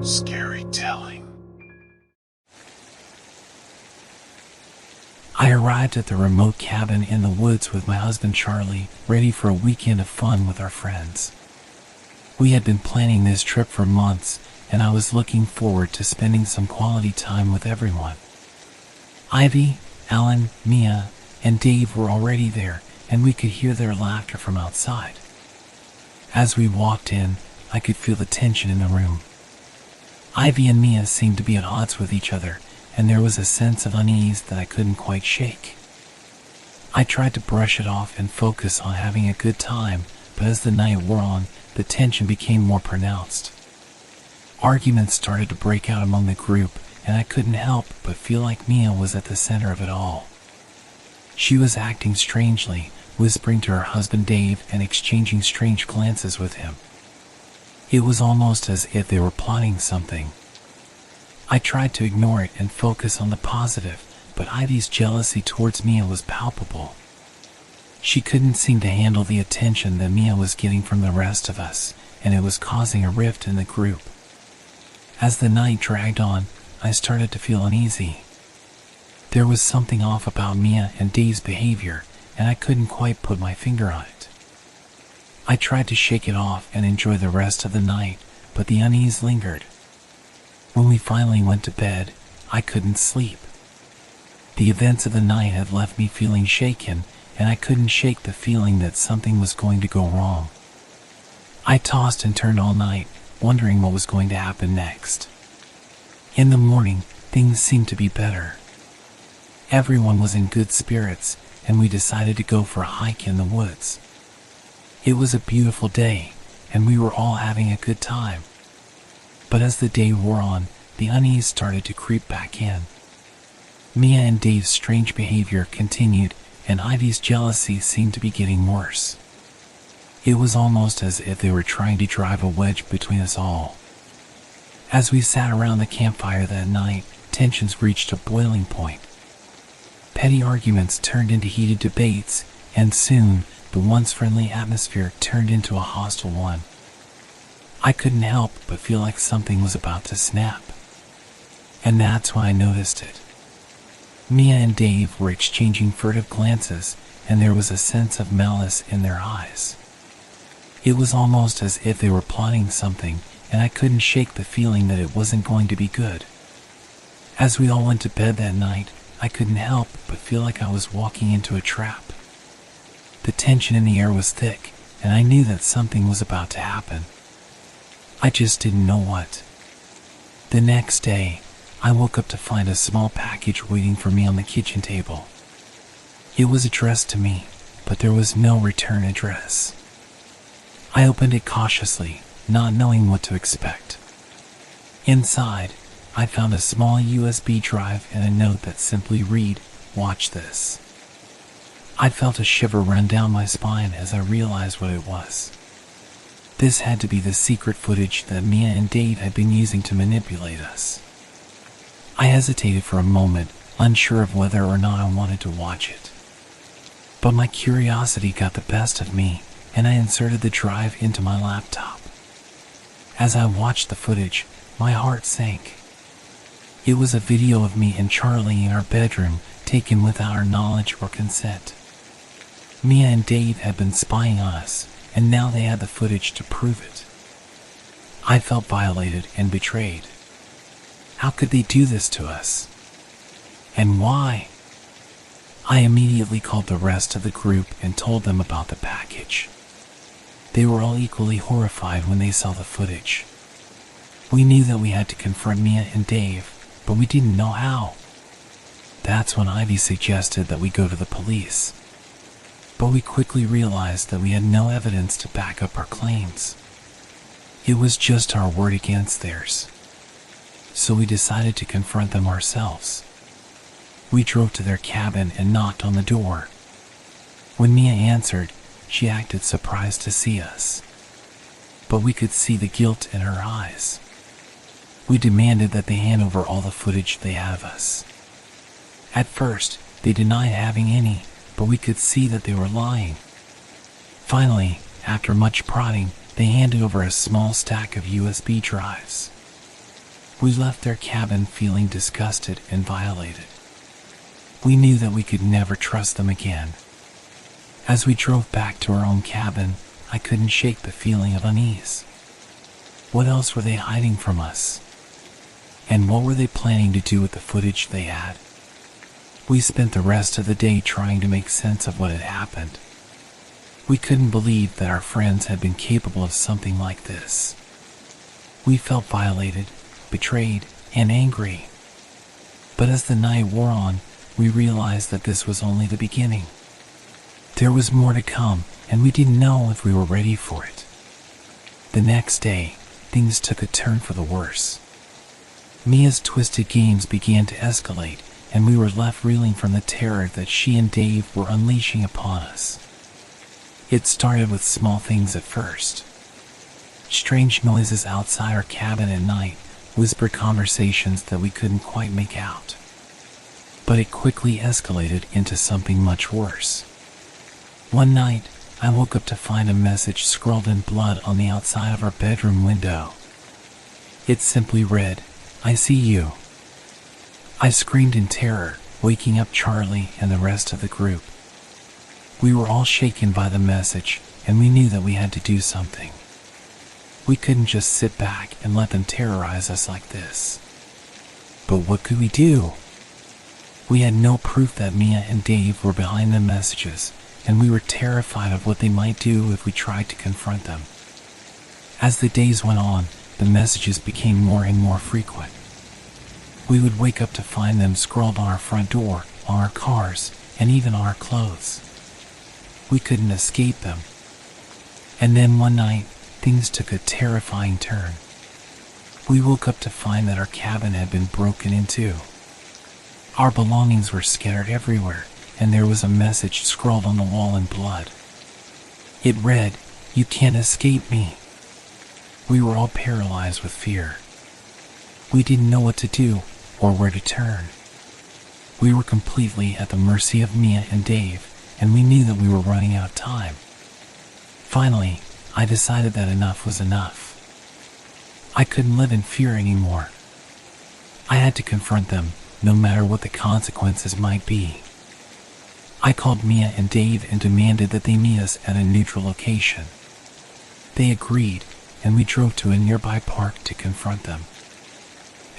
Scary telling. I arrived at the remote cabin in the woods with my husband Charlie, ready for a weekend of fun with our friends. We had been planning this trip for months, and I was looking forward to spending some quality time with everyone. Ivy, Alan, Mia, and Dave were already there, and we could hear their laughter from outside. As we walked in, I could feel the tension in the room. Ivy and Mia seemed to be at odds with each other, and there was a sense of unease that I couldn't quite shake. I tried to brush it off and focus on having a good time, but as the night wore on, the tension became more pronounced. Arguments started to break out among the group, and I couldn't help but feel like Mia was at the center of it all. She was acting strangely, whispering to her husband Dave and exchanging strange glances with him. It was almost as if they were plotting something. I tried to ignore it and focus on the positive, but Ivy's jealousy towards Mia was palpable. She couldn't seem to handle the attention that Mia was getting from the rest of us, and it was causing a rift in the group. As the night dragged on, I started to feel uneasy. There was something off about Mia and Dave's behavior, and I couldn't quite put my finger on it. I tried to shake it off and enjoy the rest of the night, but the unease lingered. When we finally went to bed, I couldn't sleep. The events of the night had left me feeling shaken, and I couldn't shake the feeling that something was going to go wrong. I tossed and turned all night, wondering what was going to happen next. In the morning, things seemed to be better. Everyone was in good spirits, and we decided to go for a hike in the woods. It was a beautiful day, and we were all having a good time. But as the day wore on, the unease started to creep back in. Mia and Dave's strange behavior continued, and Ivy's jealousy seemed to be getting worse. It was almost as if they were trying to drive a wedge between us all. As we sat around the campfire that night, tensions reached a boiling point. Petty arguments turned into heated debates, and soon, the once friendly atmosphere turned into a hostile one. I couldn't help but feel like something was about to snap. And that's when I noticed it. Mia and Dave were exchanging furtive glances, and there was a sense of malice in their eyes. It was almost as if they were plotting something, and I couldn't shake the feeling that it wasn't going to be good. As we all went to bed that night, I couldn't help but feel like I was walking into a trap. The tension in the air was thick, and I knew that something was about to happen. I just didn't know what. The next day, I woke up to find a small package waiting for me on the kitchen table. It was addressed to me, but there was no return address. I opened it cautiously, not knowing what to expect. Inside, I found a small USB drive and a note that simply read, "Watch this." I felt a shiver run down my spine as I realized what it was. This had to be the secret footage that Mia and Dave had been using to manipulate us. I hesitated for a moment, unsure of whether or not I wanted to watch it. But my curiosity got the best of me, and I inserted the drive into my laptop. As I watched the footage, my heart sank. It was a video of me and Charlie in our bedroom, taken without our knowledge or consent. Mia and Dave had been spying on us, and now they had the footage to prove it. I felt violated and betrayed. How could they do this to us? And why? I immediately called the rest of the group and told them about the package. They were all equally horrified when they saw the footage. We knew that we had to confront Mia and Dave, but we didn't know how. That's when Ivy suggested that we go to the police. But we quickly realized that we had no evidence to back up our claims. It was just our word against theirs. So we decided to confront them ourselves. We drove to their cabin and knocked on the door. When Mia answered, she acted surprised to see us. But we could see the guilt in her eyes. We demanded that they hand over all the footage they had of us. At first, they denied having any, but we could see that they were lying. Finally, after much prodding, they handed over a small stack of USB drives. We left their cabin feeling disgusted and violated. We knew that we could never trust them again. As we drove back to our own cabin, I couldn't shake the feeling of unease. What else were they hiding from us? And what were they planning to do with the footage they had? We spent the rest of the day trying to make sense of what had happened. We couldn't believe that our friends had been capable of something like this. We felt violated, betrayed, and angry. But as the night wore on, we realized that this was only the beginning. There was more to come, and we didn't know if we were ready for it. The next day, things took a turn for the worse. Mia's twisted games began to escalate, and we were left reeling from the terror that she and Dave were unleashing upon us. It started with small things at first. Strange noises outside our cabin at night, whispered conversations that we couldn't quite make out. But it quickly escalated into something much worse. One night, I woke up to find a message scrawled in blood on the outside of our bedroom window. It simply read, "I see you." I screamed in terror, waking up Charlie and the rest of the group. We were all shaken by the message, and we knew that we had to do something. We couldn't just sit back and let them terrorize us like this. But what could we do? We had no proof that Mia and Dave were behind the messages, and we were terrified of what they might do if we tried to confront them. As the days went on, the messages became more and more frequent. We would wake up to find them scrawled on our front door, on our cars, and even on our clothes. We couldn't escape them. And then one night, things took a terrifying turn. We woke up to find that our cabin had been broken into. Our belongings were scattered everywhere, and there was a message scrawled on the wall in blood. It read, "You can't escape me." We were all paralyzed with fear. We didn't know what to do or where to turn. We were completely at the mercy of Mia and Dave, and we knew that we were running out of time. Finally, I decided that enough was enough. I couldn't live in fear anymore. I had to confront them, no matter what the consequences might be. I called Mia and Dave and demanded that they meet us at a neutral location. They agreed, and we drove to a nearby park to confront them.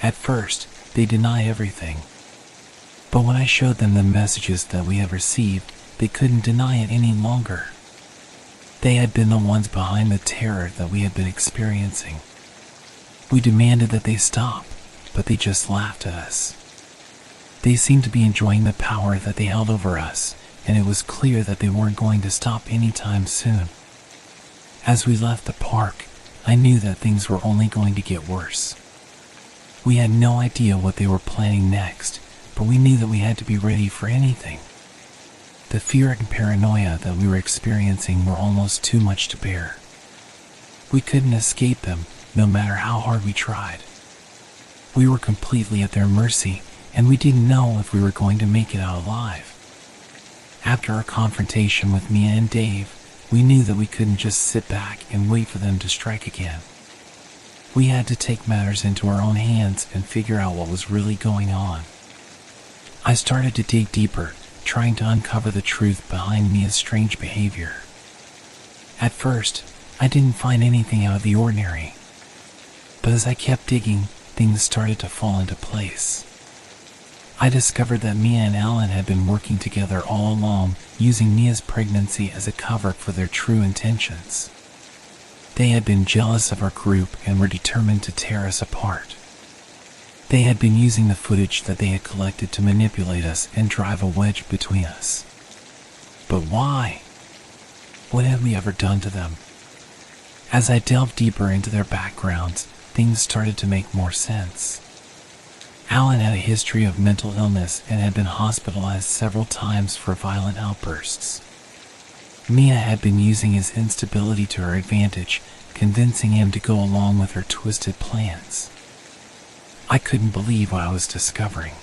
At first, they denied everything. But when I showed them the messages that we had received, they couldn't deny it any longer. They had been the ones behind the terror that we had been experiencing. We demanded that they stop, but they just laughed at us. They seemed to be enjoying the power that they held over us, and it was clear that they weren't going to stop anytime soon. As we left the park, I knew that things were only going to get worse. We had no idea what they were planning next, but we knew that we had to be ready for anything. The fear and paranoia that we were experiencing were almost too much to bear. We couldn't escape them, no matter how hard we tried. We were completely at their mercy, and we didn't know if we were going to make it out alive. After our confrontation with Mia and Dave, we knew that we couldn't just sit back and wait for them to strike again. We had to take matters into our own hands and figure out what was really going on. I started to dig deeper, trying to uncover the truth behind Mia's strange behavior. At first, I didn't find anything out of the ordinary. But as I kept digging, things started to fall into place. I discovered that Mia and Alan had been working together all along, using Mia's pregnancy as a cover for their true intentions. They had been jealous of our group and were determined to tear us apart. They had been using the footage that they had collected to manipulate us and drive a wedge between us. But why? What had we ever done to them? As I delved deeper into their backgrounds, things started to make more sense. Alan had a history of mental illness and had been hospitalized several times for violent outbursts. Mia had been using his instability to her advantage, convincing him to go along with her twisted plans. I couldn't believe what I was discovering.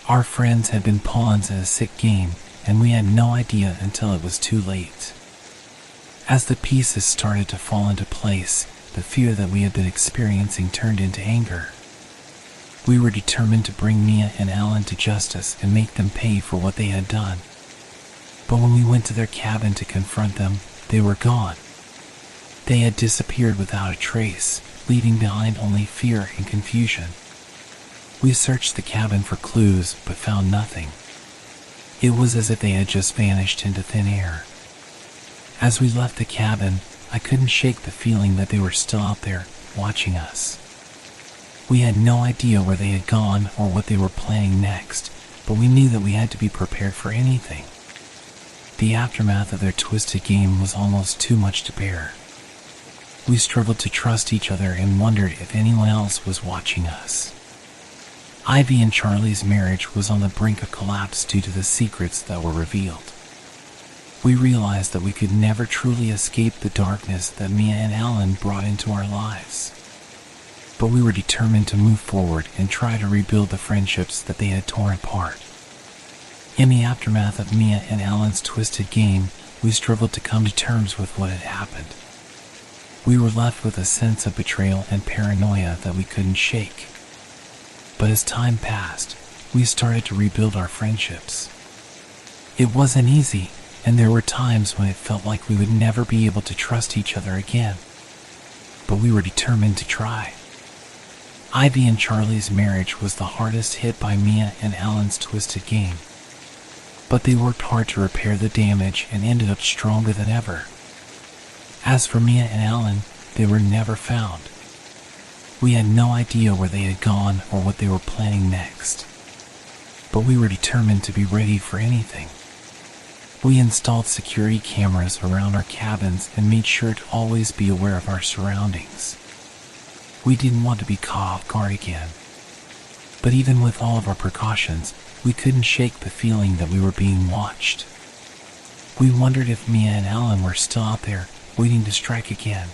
Our friends had been pawns in a sick game, and we had no idea until it was too late. As the pieces started to fall into place, the fear that we had been experiencing turned into anger. We were determined to bring Mia and Alan to justice and make them pay for what they had done. But when we went to their cabin to confront them, they were gone. They had disappeared without a trace, leaving behind only fear and confusion. We searched the cabin for clues, but found nothing. It was as if they had just vanished into thin air. As we left the cabin, I couldn't shake the feeling that they were still out there, watching us. We had no idea where they had gone or what they were planning next, but we knew that we had to be prepared for anything. The aftermath of their twisted game was almost too much to bear. We struggled to trust each other and wondered if anyone else was watching us. Ivy and Charlie's marriage was on the brink of collapse due to the secrets that were revealed. We realized that we could never truly escape the darkness that Mia and Alan brought into our lives. But we were determined to move forward and try to rebuild the friendships that they had torn apart. In the aftermath of Mia and Alan's twisted game, we struggled to come to terms with what had happened. We were left with a sense of betrayal and paranoia that we couldn't shake. But as time passed, we started to rebuild our friendships. It wasn't easy, and there were times when it felt like we would never be able to trust each other again. But we were determined to try. Ivy and Charlie's marriage was the hardest hit by Mia and Alan's twisted game. But they worked hard to repair the damage and ended up stronger than ever. As for Mia and Alan, they were never found. We had no idea where they had gone or what they were planning next. But we were determined to be ready for anything. We installed security cameras around our cabins and made sure to always be aware of our surroundings. We didn't want to be caught off guard again. But even with all of our precautions, we couldn't shake the feeling that we were being watched. We wondered if Mia and Alan were still out there, waiting to strike again.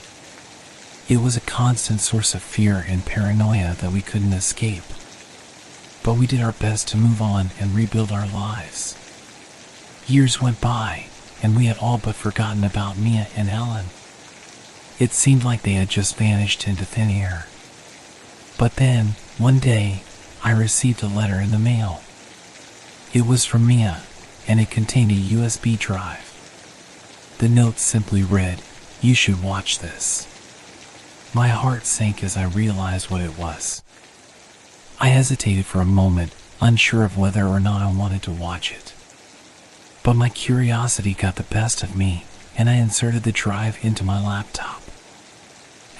It was a constant source of fear and paranoia that we couldn't escape. But we did our best to move on and rebuild our lives. Years went by, and we had all but forgotten about Mia and Alan. It seemed like they had just vanished into thin air. But then, one day, I received a letter in the mail. It was from Mia, and it contained a USB drive. The note simply read, "You should watch this." My heart sank as I realized what it was. I hesitated for a moment, unsure of whether or not I wanted to watch it. But my curiosity got the best of me, and I inserted the drive into my laptop.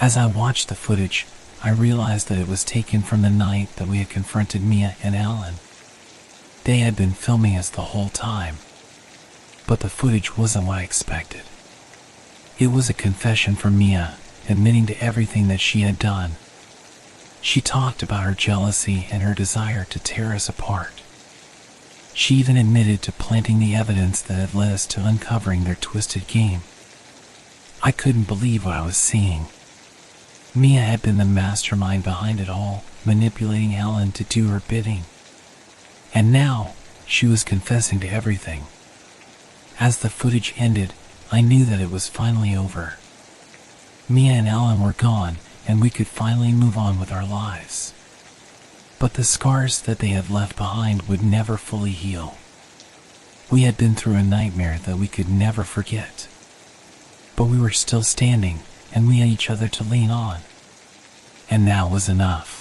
As I watched the footage, I realized that it was taken from the night that we had confronted Mia and Alan. They had been filming us the whole time. But the footage wasn't what I expected. It was a confession from Mia, admitting to everything that she had done. She talked about her jealousy and her desire to tear us apart. She even admitted to planting the evidence that had led us to uncovering their twisted game. I couldn't believe what I was seeing. Mia had been the mastermind behind it all, manipulating Alan to do her bidding. And now, she was confessing to everything. As the footage ended, I knew that it was finally over. Mia and Alan were gone, and we could finally move on with our lives. But the scars that they had left behind would never fully heal. We had been through a nightmare that we could never forget. But we were still standing, and we had each other to lean on. And that was enough.